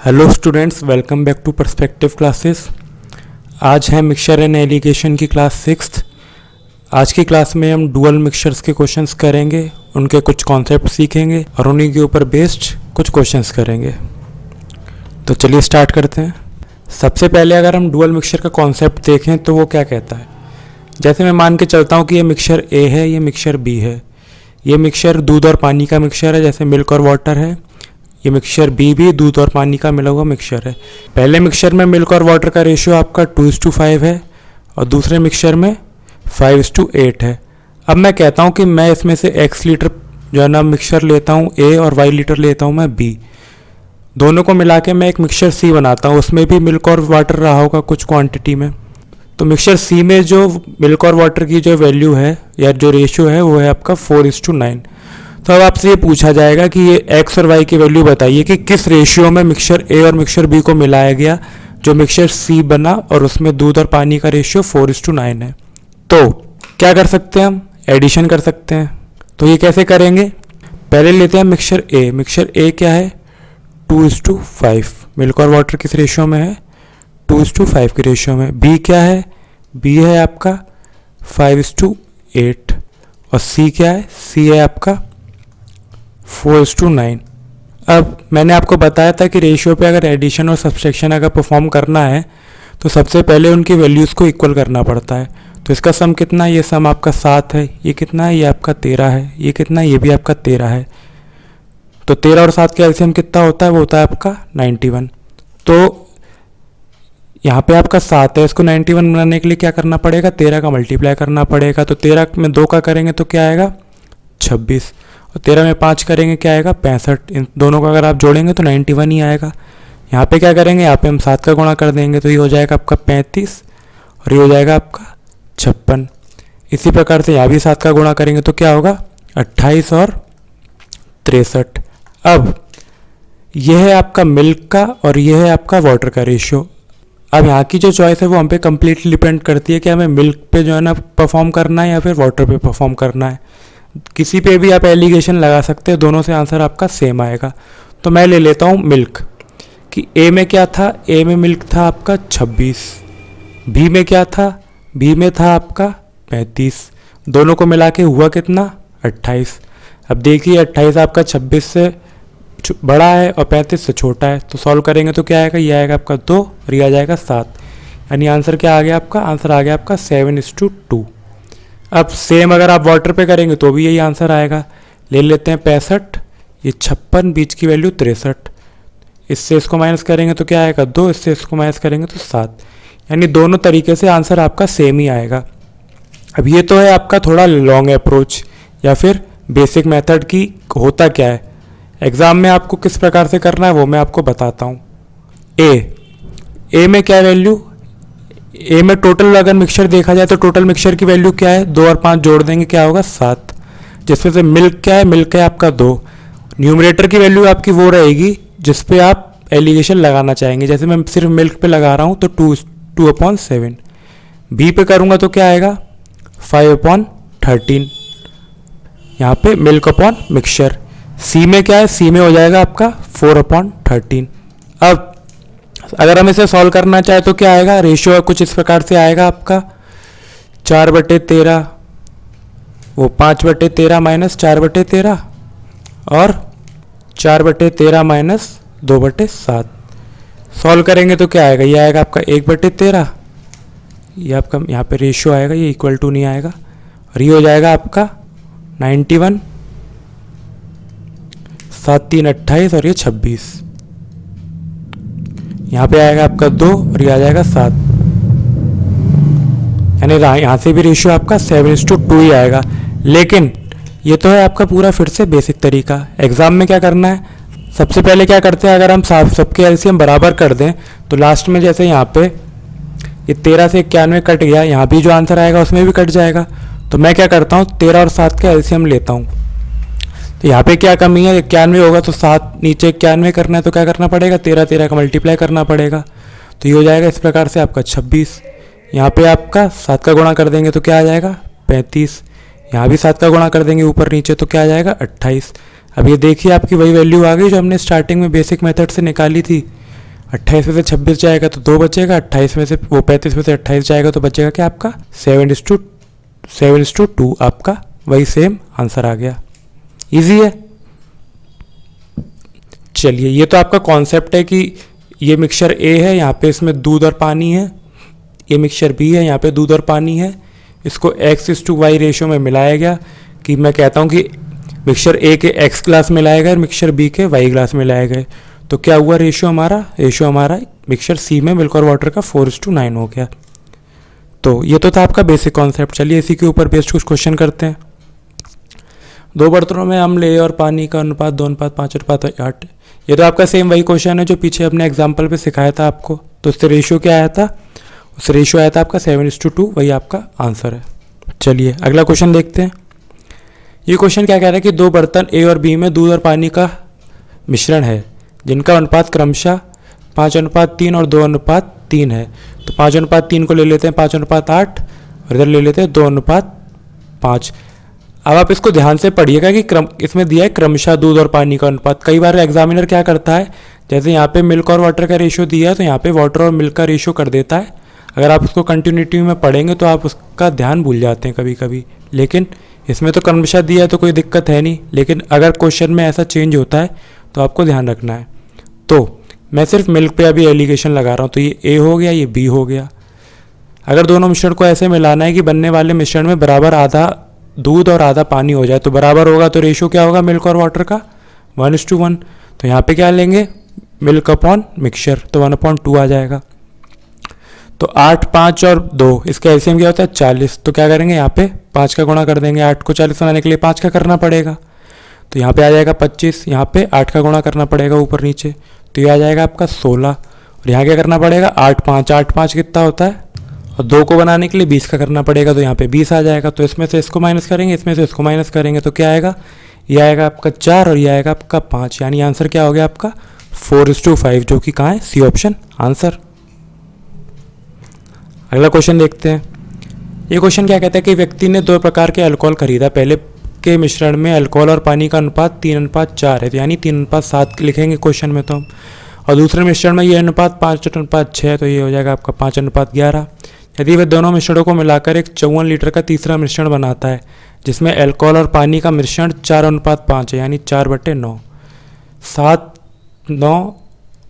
Hello students, welcome back to perspective classes. आज है mixture and alligation की class 6th। आज की क्लास में हम डुअल मिक्सचर्स के क्वेश्चंस करेंगे, उनके कुछ कॉन्सेप्ट सीखेंगे और उन्हीं के ऊपर बेस्ड कुछ क्वेश्चंस करेंगे। तो चलिए स्टार्ट करते हैं। सबसे पहले अगर हम डुअल मिक्सचर का कॉन्सेप्ट देखें तो वो क्या कहता है। जैसे मैं मान के चलता हूँ कि ये मिक्सचर ए है, ये मिक्सचर बी है। ये मिक्सचर दूध और पानी का मिक्सचर है, जैसे मिल्क और वाटर है। ये मिक्सचर बी भी दूध और पानी का मिला हुआ मिक्सचर है। पहले मिक्सचर में मिल्क और वाटर का रेशियो आपका 2:5 है और दूसरे मिक्सचर में 5:8 है। अब मैं कहता हूँ कि मैं इसमें से x लीटर जो है ना मिक्सचर लेता हूँ ए और y लीटर लेता हूँ मैं बी। दोनों को मिला के मैं एक मिक्सचर सी बनाता हूँ, उसमें भी मिल्क और वाटर रहा होगा कुछ क्वांटिटी में। तो मिक्सचर सी में जो मिल्क और वाटर की जो वैल्यू है या जो रेशियो है वो है आपका 4:9। तो अब आपसे ये पूछा जाएगा कि ये x और y की वैल्यू बताइए कि किस रेशियो में मिक्सचर ए और मिक्सचर बी को मिलाया गया जो मिक्सचर सी बना और उसमें दूध और पानी का रेशियो 4:9 है। तो क्या कर सकते हैं, हम एडिशन कर सकते हैं। तो ये कैसे करेंगे, पहले लेते हैं मिक्सचर ए। मिक्सचर ए क्या है, 2:5। मिल्क और वाटर किस रेशियो में है, 2:5 की रेशियो में। बी क्या है, बी है आपका 5:8 और सी क्या है, सी है आपका 4:9। अब मैंने आपको बताया था कि रेशियो पे अगर एडिशन और सब्सट्रैक्शन अगर परफॉर्म करना है तो सबसे पहले उनकी वैल्यूज़ को इक्वल करना पड़ता है। तो इसका सम कितना है, ये सम आपका 7 है। ये कितना है, ये आपका 13 है। ये कितना है, ये भी आपका 13 है। तो 13 और 7 का एलसीएम कितना होता है, वो होता है आपका 91। तो यहाँ पे आपका 7 है, इसको 91 बनाने के लिए क्या करना पड़ेगा, 13 का मल्टीप्लाई करना पड़ेगा। तो 13 में 2 का करेंगे तो क्या आएगा, 26। और 13 में 5 करेंगे क्या आएगा, 65। इन दोनों का अगर आप जोड़ेंगे तो 91 ही आएगा। यहाँ पे क्या करेंगे, यहाँ पे हम 7 का गुणा कर देंगे तो ये हो जाएगा आपका 35 और ये हो जाएगा आपका 56। इसी प्रकार से यहाँ भी 7 का गुणा करेंगे तो क्या होगा, 28 और 63। अब यह है आपका मिल्क का और यह है आपका वाटर का रेशियो। अब यहाँ की जो चॉइस है वो हम पे कम्प्लीटली डिपेंड करती है कि हमें मिल्क पे जो है ना परफॉर्म करना है या फिर वाटर पे परफॉर्म करना है। किसी पे भी आप एलिगेशन लगा सकते हैं, दोनों से आंसर आपका सेम आएगा। तो मैं ले लेता हूँ मिल्क कि ए में क्या था, ए में मिल्क था आपका 26। बी में क्या था, बी में था आपका 35। दोनों को मिला के हुआ कितना, 28। अब देखिए 28 आपका 26 से बड़ा है और 35 से छोटा है। तो सॉल्व करेंगे तो क्या आएगा, ये आएगा आपका 2 और ये आ जाएगा 7। यानी आंसर क्या आ गया आपका, आंसर आ गया आपका 7:2। अब सेम अगर आप वाटर पे करेंगे तो भी यही आंसर आएगा। ले लेते हैं 65, ये 56, बीच की वैल्यू 63। इससे इसको माइनस करेंगे तो क्या आएगा 2, इससे इसको माइनस करेंगे तो 7। यानी दोनों तरीके से आंसर आपका सेम ही आएगा। अब ये तो है आपका थोड़ा लॉन्ग अप्रोच या फिर बेसिक मेथड की होता क्या है। एग्ज़ाम में आपको किस प्रकार से करना है वो मैं आपको बताता हूँ। ए में क्या वैल्यू, ए में टोटल अगर मिक्सचर देखा जाए तो टोटल मिक्सचर की वैल्यू क्या है, 2 और 5 जोड़ देंगे क्या होगा 7। जिसमें से मिल्क क्या है, मिल्क है आपका 2। न्यूमरेटर की वैल्यू आपकी वो रहेगी जिस पे आप एलिगेशन लगाना चाहेंगे। जैसे मैं सिर्फ मिल्क पे लगा रहा हूँ तो 2/7। बी पे करूँगा तो क्या आएगा 5/13। यहाँ पे मिल्क अपॉन मिक्सचर। सी में क्या है, सी में हो जाएगा आपका 4/13। अब अगर हम इसे सॉल्व करना चाहे तो क्या आएगा, रेशियो कुछ इस प्रकार से आएगा आपका 4/13, वो 5/13 माइनस 4/13 और 4/13 माइनस 2/7। सॉल्व करेंगे तो क्या आएगा, ये आएगा आपका 1/13। ये आपका यहाँ पे रेशियो आएगा, ये इक्वल टू नहीं आएगा और ये हो जाएगा आपका 91, 7 3 28 और ये 26। यहाँ पे आएगा आपका 2 और ये आ जाएगा 7। यानी यहाँ से भी रेशियो आपका 7:2 ही आएगा। लेकिन ये तो है आपका पूरा फिर से बेसिक तरीका। एग्जाम में क्या करना है, सबसे पहले क्या करते हैं, अगर हम सबके एलसीएम बराबर कर दें तो लास्ट में जैसे यहाँ पे ये 13 से 91 कट गया, यहाँ भी जो आंसर आएगा उसमें भी कट जाएगा। तो मैं क्या करता हूँ, 13 और 7 का एलसीएम लेता हूँ। तो यहाँ पे क्या कमी है, 91 होगा तो 7 नीचे 91 करना है तो क्या करना पड़ेगा, 13 का मल्टीप्लाई करना पड़ेगा। तो ये हो जाएगा इस प्रकार से आपका 26। यहाँ पे आपका 7 का गुणा कर देंगे तो क्या आ जाएगा 35। यहाँ भी 7 का गुणा कर देंगे ऊपर नीचे तो क्या आ जाएगा 28। अब ये देखिए आपकी वही वैल्यू आ गई जो हमने स्टार्टिंग में बेसिक मेथड से निकाली थी। 28 में से 26 जाएगा तो 2 बचेगा, 28 में से वो 35 में से 28 जाएगा तो बचेगा क्या आपका 7:2 आपका वही सेम आंसर आ गया। इजी है। चलिए, ये तो आपका कॉन्सेप्ट है कि ये मिक्सचर ए है, यहाँ पे इसमें दूध और पानी है। ये मिक्सचर बी है, यहाँ पे दूध और पानी है। इसको x:y रेशियो में मिलाया गया, कि मैं कहता हूँ कि मिक्सचर ए के x ग्लास में लाए गए और मिक्सचर बी के y ग्लास में लाए गए, तो क्या हुआ रेशियो हमारा मिक्सचर सी में मिल्क और वाटर का 4:9 हो गया। तो ये तो था आपका बेसिक कॉन्सेप्ट। चलिए इसी के ऊपर बेस्ड कुछ क्वेश्चन करते हैं। 2 बर्तनों में अम्ल ए और पानी का अनुपात 2:5:8। ये तो आपका सेम वही क्वेश्चन है जो पीछे अपने एग्जाम्पल पे सिखाया था आपको। तो उससे रेशियो क्या आया था, उससे रेशियो आया था आपका 7:2, वही आपका आंसर है। चलिए अगला क्वेश्चन देखते हैं। ये क्वेश्चन क्या कह रहा है कि 2 बर्तन ए और बी में दूध और पानी का मिश्रण है, जिनका अनुपात क्रमशः 5:3 और 2:3 है। तो 5:3 को ले लेते हैं 5:8 और इधर ले लेते हैं 2:5। अब आप इसको ध्यान से पढ़िएगा कि इसमें दिया है क्रमशः दूध और पानी का अनुपात। कई बार एग्जामिनर क्या करता है, जैसे यहाँ पे मिल्क और वाटर का रेशियो दिया है तो यहाँ पे वाटर और मिल्क का रेशियो कर देता है। अगर आप उसको कंटिन्यूटी में पढ़ेंगे तो आप उसका ध्यान भूल जाते हैं कभी कभी, लेकिन इसमें तो क्रमशः दिया है तो कोई दिक्कत है नहीं। लेकिन अगर क्वेश्चन में ऐसा चेंज होता है तो आपको ध्यान रखना है। तो मैं सिर्फ मिल्क पे अभी एलिगेशन लगा रहा हूँ, तो ये ए हो गया, ये बी हो गया। अगर दोनों मिश्रण को ऐसे मिलाना है कि बनने वाले मिश्रण में बराबर आधा दूध और आधा पानी हो जाए, तो बराबर होगा तो रेशियो क्या होगा मिल्क और वाटर का 1:1। तो यहाँ पे क्या लेंगे मिल्क अपॉन मिक्सचर, तो 1/2 आ जाएगा। तो 8, 5 और 2 इसका एलसीएम क्या होता है 40। तो क्या करेंगे यहाँ पे 5 का गुणा कर देंगे। 8 को 40 बनाने के लिए 5 का करना पड़ेगा, तो यहाँ पे आ जाएगा 25। यहाँ पे 8 का गुणा करना पड़ेगा ऊपर नीचे, तो ये आ जाएगा आपका 16। और यहाँ क्या करना पड़ेगा 8, 5 कितना होता है, और 2 को बनाने के लिए 20 का करना पड़ेगा, तो यहाँ पे 20 आ जाएगा। तो इसमें से इसको माइनस करेंगे, इसमें से इसको माइनस करेंगे, तो क्या आएगा, ये आएगा आपका 4 और ये आएगा आपका 5। यानी आंसर क्या हो गया आपका 4:5, जो कि कहाँ है सी ऑप्शन आंसर। अगला क्वेश्चन देखते हैं। ये क्वेश्चन क्या कहता है कि व्यक्ति ने 2 प्रकार के अल्कोहल खरीदा। पहले के मिश्रण में अल्कोहल और पानी का अनुपात 3:4 है, तो यानी 3:7 लिखेंगे क्वेश्चन में तो हम। और दूसरे मिश्रण में ये अनुपात 5:6 है, तो ये हो जाएगा आपका 5:11। यदि वह दोनों मिश्रणों को मिलाकर एक 54 लीटर का तीसरा मिश्रण बनाता है, जिसमें अल्कोहल और पानी का मिश्रण 4:5 है, यानी 4/9। 7, 9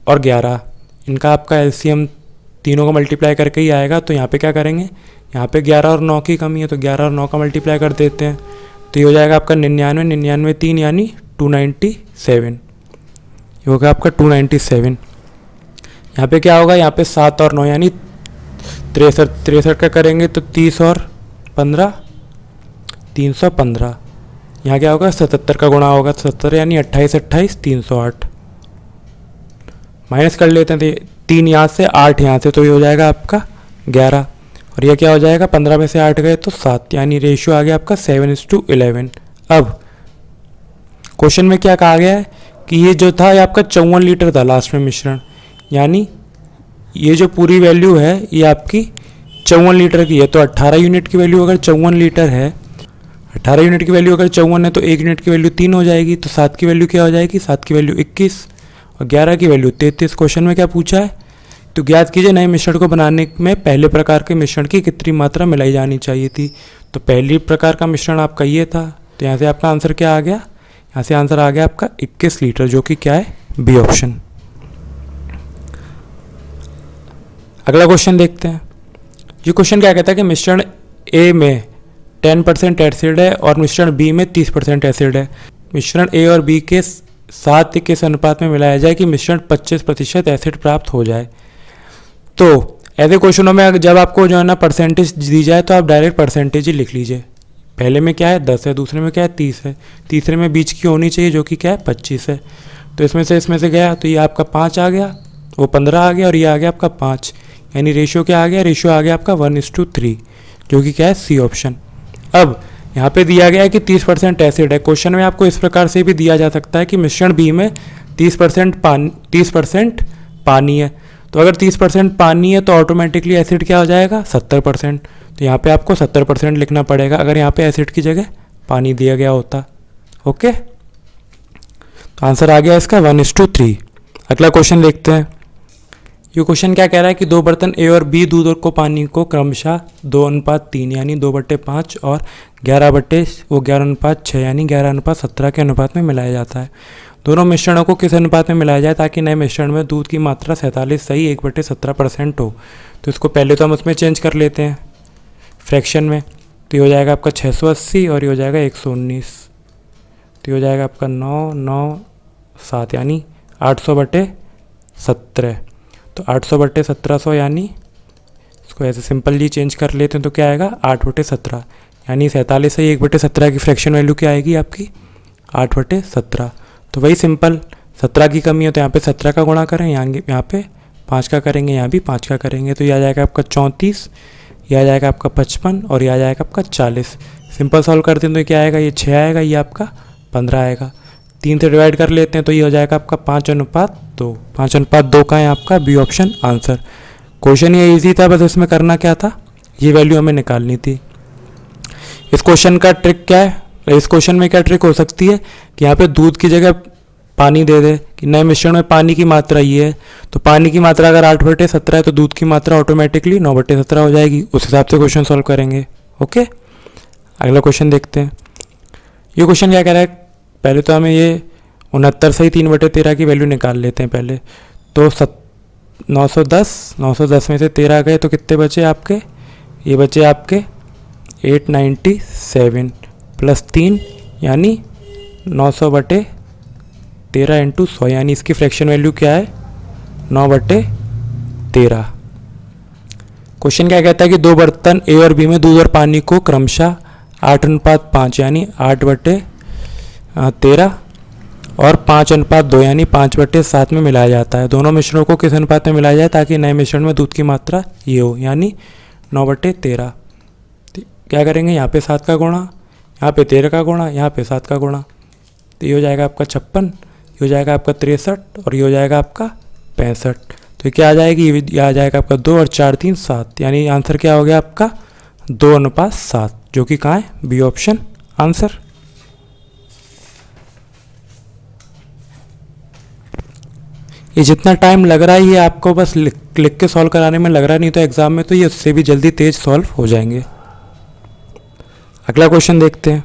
और 11 इनका आपका एलसीएम तीनों को मल्टीप्लाई करके ही आएगा। तो यहाँ पे क्या करेंगे, यहाँ पे 11 और 9 की कमी है, तो 11 और 9 का मल्टीप्लाई कर देते हैं, तो ये हो जाएगा आपका 99, 99 3 यानी 297। ये होगा आपका 297। यहाँ पे क्या होगा, यहाँ पे 7 और 9 यानी 63 का करेंगे तो 30 और 15 315। यहाँ क्या होगा 77 का गुणा होगा, 77 यानी 28, 28 308। माइनस कर लेते हैं, 3 यहाँ से 8 यहाँ से, तो ये हो जाएगा आपका 11। और ये क्या हो जाएगा 15 में से 8 गए तो 7, यानी रेशियो आ गया आपका 7:11। अब क्वेश्चन में क्या कहा गया है कि ये जो था ये आपका 54 लीटर था लास्ट में मिश्रण, यानी ये जो पूरी वैल्यू है ये आपकी 54 लीटर की है। तो 18 यूनिट की वैल्यू अगर 54 लीटर है, 18 यूनिट की वैल्यू अगर 54 है तो 1 यूनिट की वैल्यू 3 हो जाएगी। तो 7 की वैल्यू क्या हो जाएगी, 7 की वैल्यू 21 और 11 की वैल्यू 33। क्वेश्चन में क्या पूछा है, तो ज्ञात कीजिए नए मिश्रण को बनाने में पहले प्रकार के मिश्रण की कितनी मात्रा मिलाई जानी चाहिए थी। तो पहली प्रकार का मिश्रण आपका ये था, तो यहाँ से आपका आंसर क्या आ गया, यहाँ से आंसर आ गया आपका 21 लीटर, जो कि क्या है बी ऑप्शन। अगला क्वेश्चन देखते हैं। ये क्वेश्चन क्या कहता है कि मिश्रण ए में 10% एसिड है और मिश्रण बी में 30% एसिड है। मिश्रण ए और बी के 7:21 अनुपात में मिलाया जाए कि मिश्रण 25% एसिड प्राप्त हो जाए। तो ऐसे क्वेश्चनों में जब आपको जो है ना परसेंटेज दी जाए तो आप डायरेक्ट परसेंटेज ही लिख लीजिए। पहले में क्या है 10 है, दूसरे में क्या है 30 है, तीसरे में बीच की होनी चाहिए जो कि क्या है 25 है। तो इसमें से गया तो ये आपका 5 आ गया, वो 15 आ गया और ये आ गया आपका 5, यानी रेशियो क्या आ गया, रेशियो आ गया आपका 1:3, जो कि क्या है सी ऑप्शन। अब यहाँ पे दिया गया है कि 30% एसिड है। क्वेश्चन में आपको इस प्रकार से भी दिया जा सकता है कि मिश्रण बी में 30% पानी है। तो अगर 30% पानी है तो ऑटोमेटिकली एसिड क्या हो जाएगा 70%। तो यहाँ पे आपको 70% लिखना पड़ेगा अगर यहाँ पे एसिड की जगह पानी दिया गया होता। ओके, तो आंसर आ गया इसका 1:3। अगला क्वेश्चन देखते हैं। ये क्वेश्चन क्या कह रहा है कि दो बर्तन ए और बी दूध को पानी को क्रमशः 2:3 यानी 2/5 और 11/6 यानी 11:17 के अनुपात में मिलाया जाता है। दोनों मिश्रणों को किस अनुपात में मिलाया जाए ताकि नए मिश्रण में दूध की मात्रा 47 सही 1/17% हो। तो इसको पहले तो हम उसमें चेंज कर लेते हैं फ्रैक्शन में। तो ये हो जाएगा आपका 680 और ये हो जाएगा 119। तो ये हो जाएगा आपका 997 यानी 800/17। तो 800/1700 यानी इसको ऐसे सिंपल चेंज कर लेते हैं तो क्या आएगा 8/17 यानी 47 से 1/17 की फ्रैक्शन वैल्यू क्या आएगी आपकी 8/17। तो वही सिंपल 17 की कमी है तो यहाँ पे 17 का गुणा करें, यहाँ पे 5 का करेंगे, यहाँ भी 5 का करेंगे। तो ये आ जाएगा आपका 34, ये आ जाएगा आपका 55 और ये आ जाएगा आपका 40। सिंपल सॉल्व करते हैं तो क्या आएगा, ये 6 आएगा, ये आपका 15 आएगा। 3 से डिवाइड कर लेते हैं तो ये हो जाएगा आपका 5:2। 5:2 का है आपका बी ऑप्शन आंसर। क्वेश्चन ये इजी था, बस इसमें करना क्या था, ये वैल्यू हमें निकालनी थी। इस क्वेश्चन का ट्रिक क्या है, इस क्वेश्चन में क्या ट्रिक हो सकती है कि यहाँ पे दूध की जगह पानी दे दे कि नए मिश्रण में पानी की मात्रा ये है, तो पानी की मात्रा अगर 8/17 है तो दूध की मात्रा ऑटोमेटिकली 9/17 हो जाएगी। उस हिसाब से क्वेश्चन सॉल्व करेंगे। ओके, अगला क्वेश्चन देखते हैं। ये क्वेश्चन क्या कह रहा है, पहले तो हमें ये 69 से ही 3/13 की वैल्यू निकाल लेते हैं पहले। तो 910 में से 13 गए तो कितने बचे आपके, ये बचे आपके 897 प्लस 3 यानी 900/13 इंटू 100 यानी इसकी फ्रैक्शन वैल्यू क्या है 9/13। क्वेश्चन क्या कहता है कि दो बर्तन ए और बी में दूध और पानी को क्रमशः 8:5 यानी 8/13 और 5:2 यानी 5/7 में मिलाया जाता है। दोनों मिश्रणों को किस अनुपात में मिलाया जाए ताकि नए मिश्रण में दूध की मात्रा ये हो यानी 9/13। क्या करेंगे, यहाँ पे 7 का गुणा, यहाँ पे 13 का गुणा, यहाँ पे 7 का गुणा। तो ये हो जाएगा आपका 56, ये हो जाएगा आपका 63 और ये हो जाएगा आपका 65। तो ये क्या आ जाएगी, ये आ जाएगा आपका 2 और 4 3 7 यानी आंसर क्या हो गया आपका 2:7, जो कि कहाँ है बी ऑप्शन आंसर। ये जितना टाइम लग रहा है ये आपको बस लिख के सॉल्व कराने में लग रहा है, नहीं तो एग्जाम में तो ये उससे भी जल्दी तेज सॉल्व हो जाएंगे। अगला क्वेश्चन देखते हैं।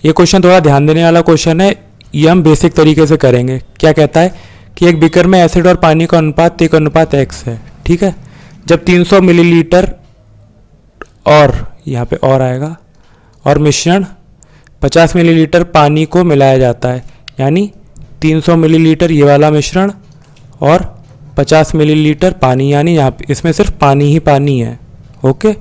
ये क्वेश्चन थोड़ा ध्यान देने वाला क्वेश्चन है, ये हम बेसिक तरीके से करेंगे। क्या कहता है कि एक बीकर में एसिड और पानी का अनुपात 1:x है, ठीक है। जब 300 मिलीलीटर और यहाँ पे और आएगा और मिश्रण 50 मिलीलीटर पानी को मिलाया जाता है, यानी 300 मिलीलीटर ये वाला मिश्रण और 50 मिलीलीटर पानी, यानी यहाँ पे इसमें सिर्फ पानी ही पानी है। ओके,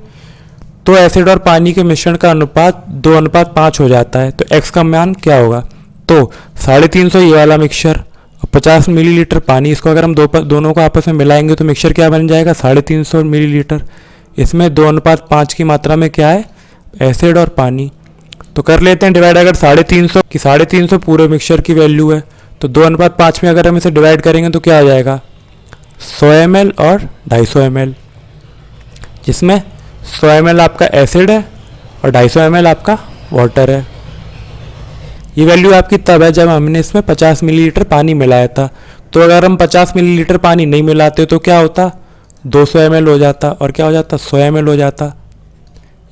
तो एसिड और पानी के मिश्रण का अनुपात 2:5 हो जाता है। तो x का मान क्या होगा, तो 350 ये वाला मिक्सचर और 50 मिलीलीटर पानी, इसको अगर हम दोनों को आपस में मिलाएंगे तो मिक्सचर क्या बन जाएगा 350 मिलीलीटर। इसमें 2:5 की मात्रा में क्या है एसिड और पानी। तो कर लेते हैं डिवाइड, अगर 350 पूरे मिक्सचर की वैल्यू है तो 2:5 में अगर हम इसे डिवाइड करेंगे तो क्या आ जाएगा 100 ml और 250 ml, जिसमें 100 ml आपका एसिड है और 250 ml आपका वाटर है। ये वैल्यू आपकी तब है जब हमने इसमें 50 मिलीलीटर पानी मिलाया था। तो अगर हम 50 मिलीलीटर पानी नहीं मिलाते तो क्या होता 200 ml हो जाता, और क्या हो जाता 100 ml हो जाता।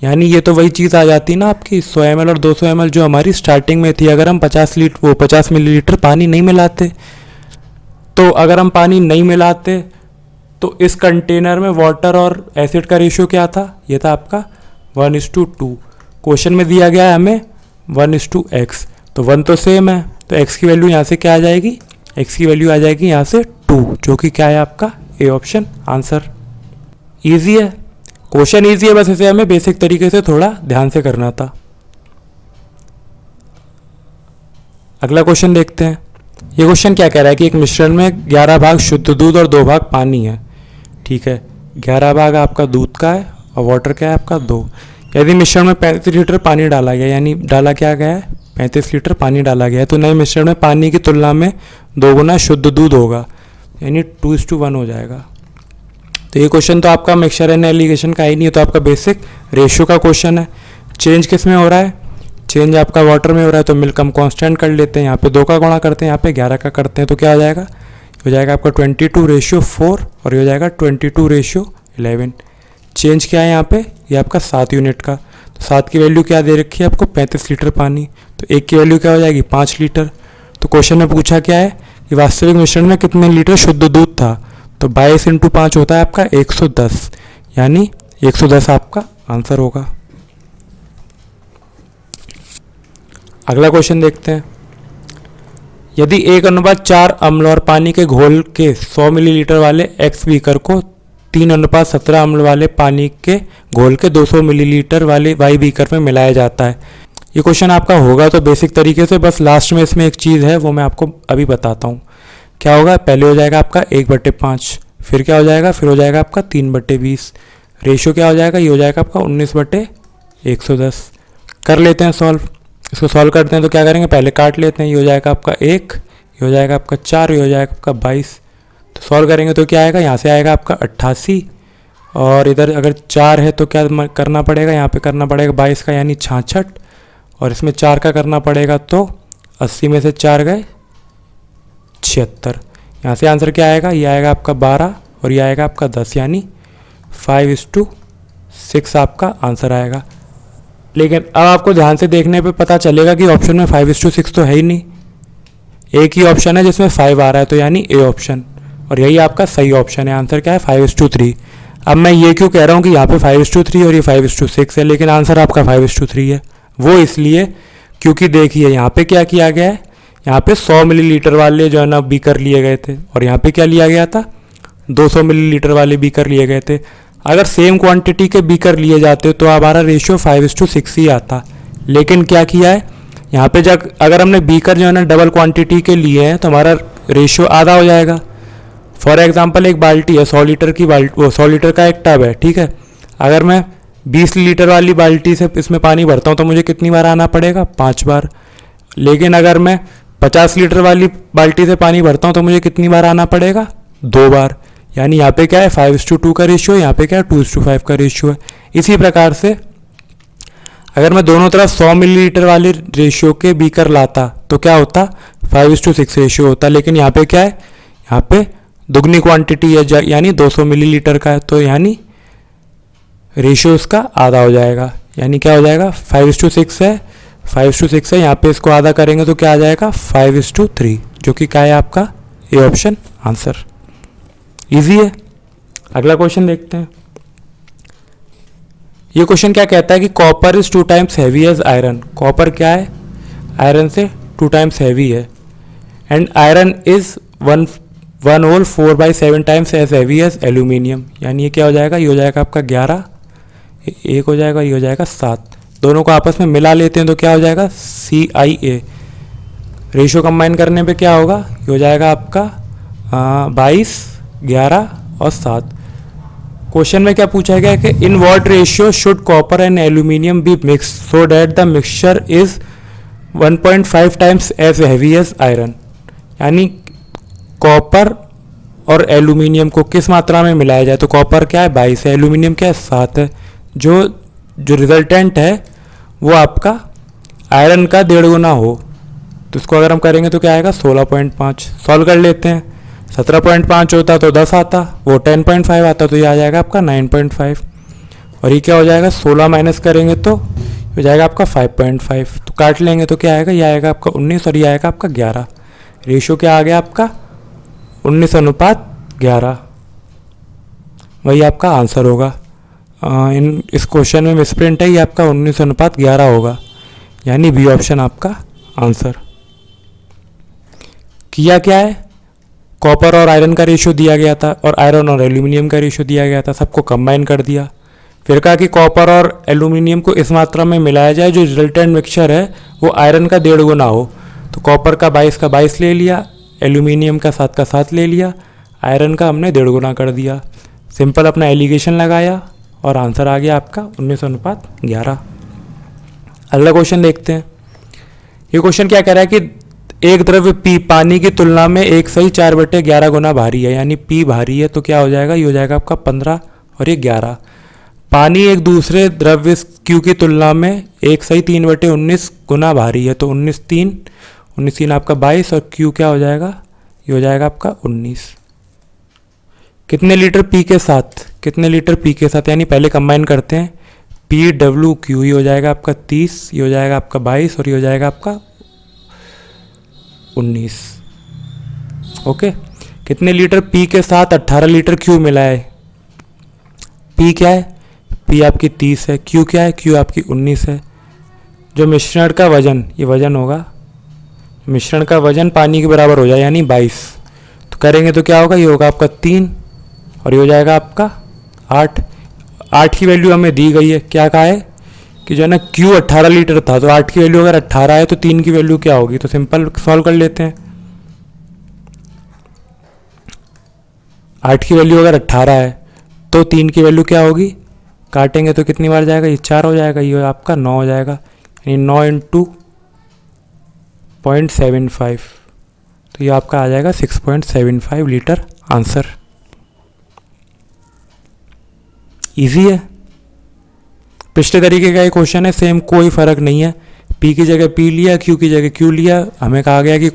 यानी ये तो वही चीज़ आ जाती ना आपकी 100 ml और 200 ml जो हमारी स्टार्टिंग में थी, अगर हम 50 मिलीलीटर पानी नहीं मिलाते। तो अगर हम पानी नहीं मिलाते तो इस कंटेनर में वाटर और एसिड का रेशियो क्या था, ये था आपका 1:2। क्वेश्चन में दिया गया है हमें 1:x, तो 1 तो सेम है, तो x की वैल्यू यहाँ से क्या आ जाएगी, x की वैल्यू आ जाएगी यहाँ से 2, जो कि क्या है आपका ए ऑप्शन आंसर। ईजी है क्वेश्चन, ईजी है, बस इसे हमें बेसिक तरीके से थोड़ा ध्यान से करना था। अगला क्वेश्चन देखते हैं। ये क्वेश्चन क्या कह रहा है कि एक मिश्रण में 11 भाग शुद्ध दूध और 2 भाग पानी है, ठीक है। 11 भाग आपका दूध का है और वाटर क्या है आपका 2। यदि मिश्रण में 35 लीटर पानी डाला गया, यानी डाला क्या गया है 35 लीटर पानी डाला गया है, तो नए मिश्रण में पानी की तुलना में 2 गुना शुद्ध दूध होगा, यानी 2:1 हो जाएगा। तो ये क्वेश्चन तो आपका मिक्सचर एंड एलिगेशन का ही नहीं है, तो आपका बेसिक रेशियो का क्वेश्चन है। चेंज किस में हो रहा है, चेंज आपका वाटर में हो रहा है, तो मिल्क हम कांस्टेंट कर लेते हैं। यहाँ पे 2 का गुणा करते हैं, यहाँ पे 11 का करते हैं, तो क्या आ जाएगा हो जाएगा आपका 22:4 और ये हो जाएगा 22:11। चेंज क्या है यहाँ पे, ये आपका 7 यूनिट का। तो 7 की वैल्यू क्या दे रखी है आपको, 35 लीटर पानी। तो 1 की वैल्यू क्या हो जाएगी, 5 लीटर। तो क्वेश्चन में पूछा क्या है कि वास्तविक मिश्रण में कितने लीटर शुद्ध दूध था। तो 22 × 5 होता है आपका 110, यानी 110 आपका आंसर होगा। अगला क्वेश्चन देखते हैं। यदि 1:4 अम्ल और पानी के घोल के 100 मिलीलीटर वाले एक्स बीकर को 3:17 अम्ल वाले पानी के घोल के 200 मिलीलीटर वाले वाई बीकर में मिलाया जाता है। ये क्वेश्चन आपका होगा तो बेसिक तरीके से, बस लास्ट में इसमें एक चीज़ है वो मैं आपको अभी बताता हूँ। क्या होगा, पहले हो जाएगा आपका 1/5, फिर क्या हो जाएगा, फिर हो जाएगा आपका 3/20। रेशियो क्या हो जाएगा, ये हो जाएगा आपका 19/110। कर लेते हैं सॉल्व। इसको सॉल्व करते हैं तो क्या करेंगे, पहले काट लेते हैं। ये हो जाएगा आपका 1, ये हो जाएगा आपका 4, ये हो जाएगा आपका 22। तो सॉल्व करेंगे तो क्या आएगा, यहाँ से आएगा आपका 88 और इधर अगर 4 है तो क्या करना पड़ेगा, यहाँ पे करना पड़ेगा 22 का यानी 66 और इसमें 4 का करना पड़ेगा तो 80 में से 4 गए 76। यहाँ से आंसर क्या आएगा, ये आएगा आपका 12 और ये आएगा आपका 10, यानी 5:6 आपका आंसर आएगा। लेकिन अब आपको ध्यान से देखने पे पता चलेगा कि ऑप्शन में 5:6 तो है ही नहीं, एक ही ऑप्शन है जिसमें 5 आ रहा है, तो यानी ए ऑप्शन, और यही आपका सही ऑप्शन है। आंसर क्या है, 5:3। अब मैं ये क्यों कह रहा हूँ कि यहाँ पे 5:3 और ये 5:6 है, लेकिन आंसर आपका 5:3 है, वो इसलिए क्योंकि देखिए यहाँ पे क्या किया गया है, यहाँ पे 100 मिलीलीटर वाले जो है ना बीकर लिए गए थे और यहाँ पे क्या लिया गया था, 200 मिलीलीटर वाले बीकर लिए गए थे। अगर सेम क्वांटिटी के बीकर लिए जाते तो हमारा रेशियो 5:6 ही आता, लेकिन क्या किया है यहाँ पे, जब अगर हमने बीकर जो है ना डबल क्वांटिटी के लिए हैं तो हमारा रेशियो आधा हो जाएगा। फॉर एग्जांपल एक बाल्टी है 100 लीटर की, 100 लीटर का एक टब है, ठीक है। अगर मैं 20 लीटर वाली बाल्टी से इसमें पानी भरता हूँ तो मुझे कितनी बार आना पड़ेगा, 5 बार। लेकिन अगर मैं 50 लीटर वाली बाल्टी से पानी भरता हूँ तो मुझे कितनी बार आना पड़ेगा, 2 बार। यानी यहाँ पे क्या है 5:2 का रेशियो, यहाँ पे क्या है 2:5 का रेशियो है। इसी प्रकार से अगर मैं दोनों तरफ 100 मिलीलीटर वाले रेशियो के बीकर लाता तो क्या होता, 5:6 रेशियो होता। लेकिन यहाँ पे क्या है, यहाँ पे दुगनी क्वांटिटी है, यानी 200 मिलीलीटर का है, तो यानी रेशियो उसका आधा हो जाएगा। यानी क्या हो जाएगा, 5:6 है, 5:6 है, यहाँ पे इसको आधा करेंगे तो क्या आ जाएगा 5:3, जो कि क्या है आपका ए ऑप्शन आंसर। इजी है। अगला क्वेश्चन देखते हैं। ये क्वेश्चन क्या कहता है कि copper is 2 times heavy as iron. Copper क्या है, आयरन से 2 टाइम्स हैवी है। And iron is 1 whole 4/7 times as heavy as aluminium. यानी ये क्या हो जाएगा, ये हो जाएगा आपका 11, एक हो जाएगा, ये हो जाएगा 7। दोनों को आपस में मिला लेते हैं तो क्या हो जाएगा CIA। रेशियो कंबाइन करने पे क्या होगा, ये हो जाएगा आपका 22, 11 और 7। क्वेश्चन में क्या पूछा गया कि in what ratio should copper and aluminium be mix so that the mixture is 1.5 times as heavy as iron. यानी कॉपर और एल्यूमिनियम को किस मात्रा में मिलाया जाए, तो कॉपर क्या है 22 है, एल्यूमिनियम क्या है 7 है। जो रिजल्टेंट है वो आपका आयरन का 1.5 गुना हो, तो इसको अगर हम करेंगे तो क्या आएगा 16.5। सॉल्व कर लेते हैं। 17.5 होता तो 10 आता, वो 10.5 आता तो ये आ जाएगा आपका 9.5। और ये क्या हो जाएगा 16 माइनस करेंगे तो हो जाएगा आपका 5.5। तो काट लेंगे तो क्या आएगा, ये आएगा आपका 19 और ये आएगा आपका 11। रेशियो क्या आ गया आपका 19:11, वही आपका आंसर होगा। इस क्वेश्चन में मिसप्रिंट है, ये आपका 19:11 होगा, यानी बी ऑप्शन आपका आंसर। किया क्या है, कॉपर और आयरन का रेशियो दिया गया था और आयरन और एल्यूमिनियम का रेशियो दिया गया था, सबको कंबाइन कर दिया। फिर कहा कि कॉपर और एल्यूमिनियम को इस मात्रा में मिलाया जाए जो रिजल्टेंट मिक्सचर है वो आयरन का 1.5 गुना हो। तो कॉपर का 22 का 22 ले लिया, एल्यूमिनियम का 7 का 7 ले लिया, आयरन का हमने 1.5 गुना कर दिया। सिंपल अपना एलिगेशन लगाया और आंसर आ गया आपका 19:11। अगला क्वेश्चन देखते हैं। ये क्वेश्चन क्या कह रहा है कि एक द्रव्य P पानी की तुलना में 1/4 गुना भारी है। यानी P भारी है तो क्या हो जाएगा, ये हो जाएगा आपका 15 और ये 11। पानी एक दूसरे द्रव्य Q की तुलना में 1/3/19 गुना भारी है, तो 19/3 आपका 22 और Q क्या हो जाएगा, ये हो जाएगा आपका 19। कितने लीटर पी के साथ, कितने लीटर पी के साथ, यानी पहले कंबाइन करते हैं, पी डब्ल्यू क्यू, ये हो जाएगा आपका 30, ये हो जाएगा आपका 22 और ये हो जाएगा आपका 19। ओके, कितने लीटर पी के साथ 18 लीटर क्यू मिला है। पी क्या है, पी आपकी 30 है, क्यू क्या है, क्यू आपकी 19 है। जो मिश्रण का वजन, ये वजन होगा, मिश्रण का वजन पानी के बराबर हो जाए यानी 22, तो करेंगे तो क्या होगा, ये होगा आपका 3 और ये हो जाएगा आपका 8। 8 की वैल्यू हमें दी गई है, क्या कहा है कि जो है ना क्यू 18 लीटर था, तो 8 की वैल्यू अगर 18 है तो 3 की वैल्यू क्या होगी, तो सिंपल सॉल्व कर लेते हैं। 8 की वैल्यू अगर 18 है तो 3 की वैल्यू क्या होगी, काटेंगे तो कितनी बार जाएगा, ये 4 हो जाएगा, ये आपका 9 हो जाएगा, यानी 9 इंटू 0.75, तो ये आपका आ जाएगा 6.75 लीटर आंसर। इजी है। पिछले तरीके का एक क्वेश्चन है, सेम, कोई फ़र्क नहीं है, पी की जगह पी लिया, क्यू की जगह क्यू लिया, हमें कहा गया कि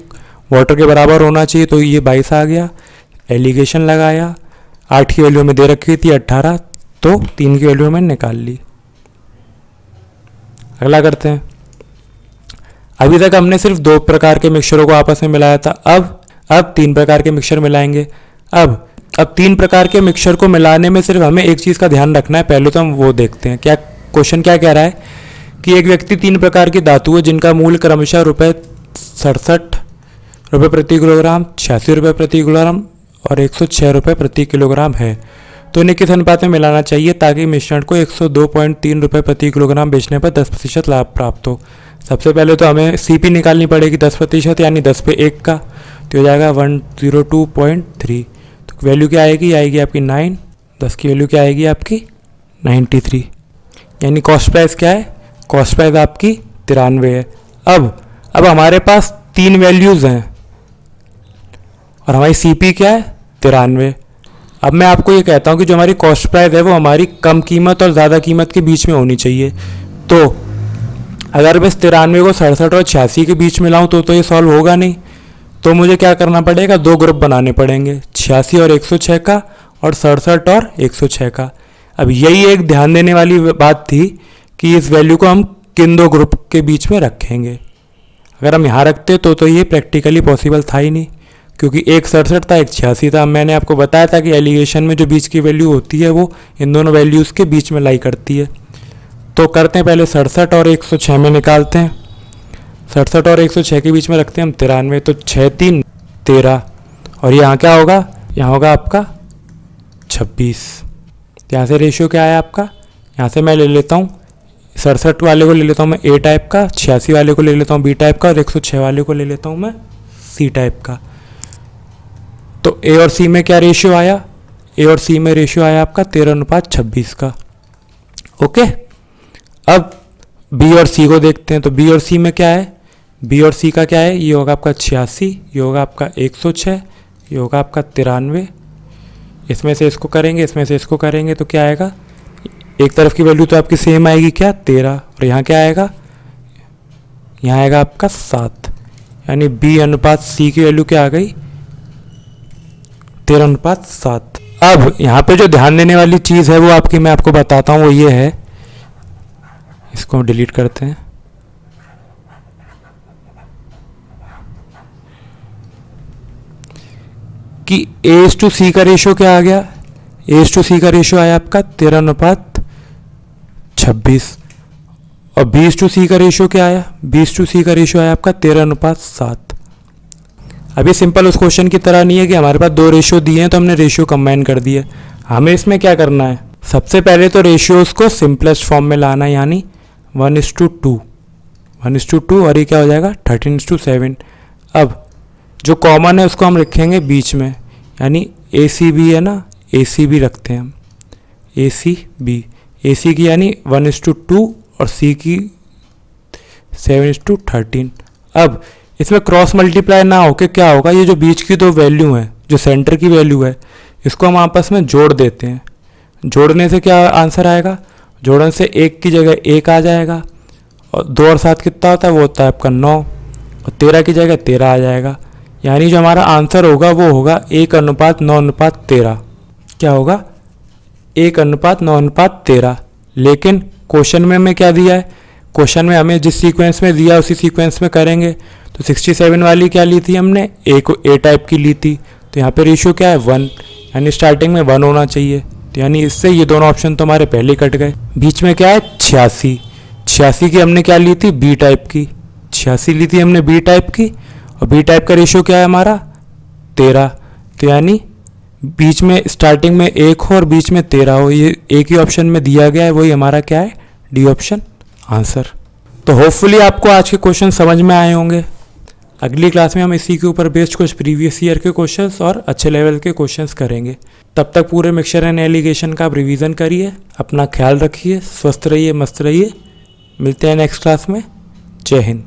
वाटर के बराबर होना चाहिए, तो ये 22 आ गया, एलिगेशन लगाया, 8 की वैल्यू में दे रखी थी 18, तो 3 की वैल्यू मैंने निकाल ली। अगला करते हैं। अभी तक हमने सिर्फ 2 प्रकार के मिक्सचरों को आपस में मिलाया था, अब 3 प्रकार के मिक्सचर मिलाएंगे। अब 3 प्रकार के मिक्सचर को मिलाने में सिर्फ हमें एक चीज़ का ध्यान रखना है, पहले तो हम वो देखते हैं। क्या क्वेश्चन क्या कह रहा है कि एक व्यक्ति 3 प्रकार की धातु है जिनका मूल्य क्रमशः ₹67 प्रति किलोग्राम, 86 रुपये प्रति किलोग्राम और 106 रुपये प्रति किलोग्राम है, तो इन्हें किस अनुपात में मिलाना चाहिए ताकि मिश्रण को 102.3 रुपये प्रति किलोग्राम बेचने पर 10% लाभ प्राप्त हो। सबसे पहले तो हमें सीपी निकालनी पड़ेगी 10%, यानी 10 पे 1 का, तो हो जाएगा 102.3, तो वैल्यू क्या आएगी, आएगी आपकी 9, 10 की वैल्यू क्या आएगी आपकी 93, यानी कॉस्ट प्राइस क्या है, कॉस्ट प्राइस आपकी 93 है। अब हमारे पास 3 वैल्यूज़ हैं और हमारी सीपी क्या है 93। अब मैं आपको ये कहता हूँ कि जो हमारी कॉस्ट प्राइस है वो हमारी कम कीमत और ज़्यादा कीमत के बीच में होनी चाहिए, तो अगर मैं इस 93 को 67 और 86 के बीच में लाऊँ तो ये सॉल्व होगा नहीं, तो मुझे क्या करना पड़ेगा, 2 ग्रुप बनाने पड़ेंगे, 86 और 106 का और 67 और 106 का। अब यही एक ध्यान देने वाली बात थी कि इस वैल्यू को हम किन 2 ग्रुप के बीच में रखेंगे। अगर हम यहाँ रखते तो ये प्रैक्टिकली पॉसिबल था ही नहीं, क्योंकि एक 67 था, एक 86 था। मैंने आपको बताया था कि एलिगेशन में जो बीच की वैल्यू होती है वो इन दोनों वैल्यूज़ के बीच में लाई करती है। तो करते हैं, पहले 67 और 106 में निकालते हैं। 67 और 106 के बीच में रखते हैं हम 93, तो 6 3 13 और यहाँ क्या होगा, यहाँ होगा आपका 26। यहाँ से रेशियो क्या है आपका, यहाँ से मैं ले लेता हूँ 67 वाले को ले लेता हूँ मैं ए टाइप का, 86 वाले को ले लेता हूँ बी टाइप का और 106 वाले को ले लेता हूँ मैं सी टाइप का। तो ए और सी में क्या रेशियो आया, ए और सी में रेशियो आया आपका 13:26 का। ओके, अब बी और सी को देखते हैं। तो बी और सी में क्या है, बी और सी का क्या है, ये होगा आपका 86, ये होगा आपका 106, ये होगा आपका 93। इसमें से इसको करेंगे, इसमें से इसको करेंगे तो क्या आएगा, एक तरफ की वैल्यू तो आपकी सेम आएगी क्या 13, और यहाँ क्या आएगा, यहाँ आएगा आपका 7, यानी बी अनुपात सी की वैल्यू क्या आ गई 13:7। अब यहाँ पे जो ध्यान देने वाली चीज़ है वो आपकी मैं आपको बताता हूँ, वो ये है, इसको हम डिलीट करते हैं। कि A/C का रेशियो क्या आ गया, A/C का रेशियो आया आपका 13:26 और B/C का रेशियो क्या आया, B/C का रेशियो आया आपका 13:7। अब ये सिंपल उस क्वेश्चन की तरह नहीं है कि हमारे पास 2 रेशियो दिए हैं तो हमने रेशियो कंबाइन कर दिए। हमें इसमें क्या करना है, सबसे पहले तो रेशियोज़ को सिंपलेस्ट फॉर्म में लाना है, यानी 1:2 और ये क्या हो जाएगा 13:7। अब जो कॉमन है उसको हम रखेंगे बीच में, यानी ACB है ना, ACB रखते हैं हम, ACB, AC की यानी 1:2 और C की 7:13। अब इसमें क्रॉस मल्टीप्लाई ना होके क्या होगा, ये जो बीच की 2 वैल्यू हैं, जो सेंटर की वैल्यू है, इसको हम आपस में जोड़ देते हैं। जोड़ने से क्या आंसर आएगा, जोड़ने से 1 की जगह 1 आ जाएगा और 2 और 7 कितना होता है, वो होता है आपका 9 और 13 की जगह 13 आ जाएगा। यानी जो हमारा आंसर होगा वो होगा 1:9:13। क्या होगा? 1:9:13। लेकिन क्वेश्चन में हमें क्या दिया है? क्वेश्चन में हमें जिस सीक्वेंस में दिया उसी सीक्वेंस में करेंगे। तो 67 वाली क्या ली थी हमने? ए टाइप की ली थी। तो यहाँ पे रेशियो क्या है? 1, यानी स्टार्टिंग में 1 होना चाहिए। तो यानी इससे ये दोनों ऑप्शन तो हमारे पहले कट गए। बीच में क्या है? 86। 86 की हमने क्या ली थी? बी टाइप की। 86 ली थी हमने बी टाइप की, और बी टाइप का रेशियो क्या है हमारा? 13। तो यानी बीच में स्टार्टिंग में 1 हो और बीच में 13 हो, ये एक ही ऑप्शन में दिया गया है, वही हमारा क्या है? D option answer. तो होपफुली आपको आज के क्वेश्चन समझ में आए होंगे। अगली क्लास में हम इसी के ऊपर बेस्ड कुछ प्रीवियस ईयर के क्वेश्चंस और अच्छे लेवल के क्वेश्चंस करेंगे। तब तक पूरे मिक्सचर एंड एलिगेशन का आप रिवीजन करिए। अपना ख्याल रखिए, स्वस्थ रहिए, मस्त रहिए। मिलते हैं नेक्स्ट क्लास में। जय हिंद।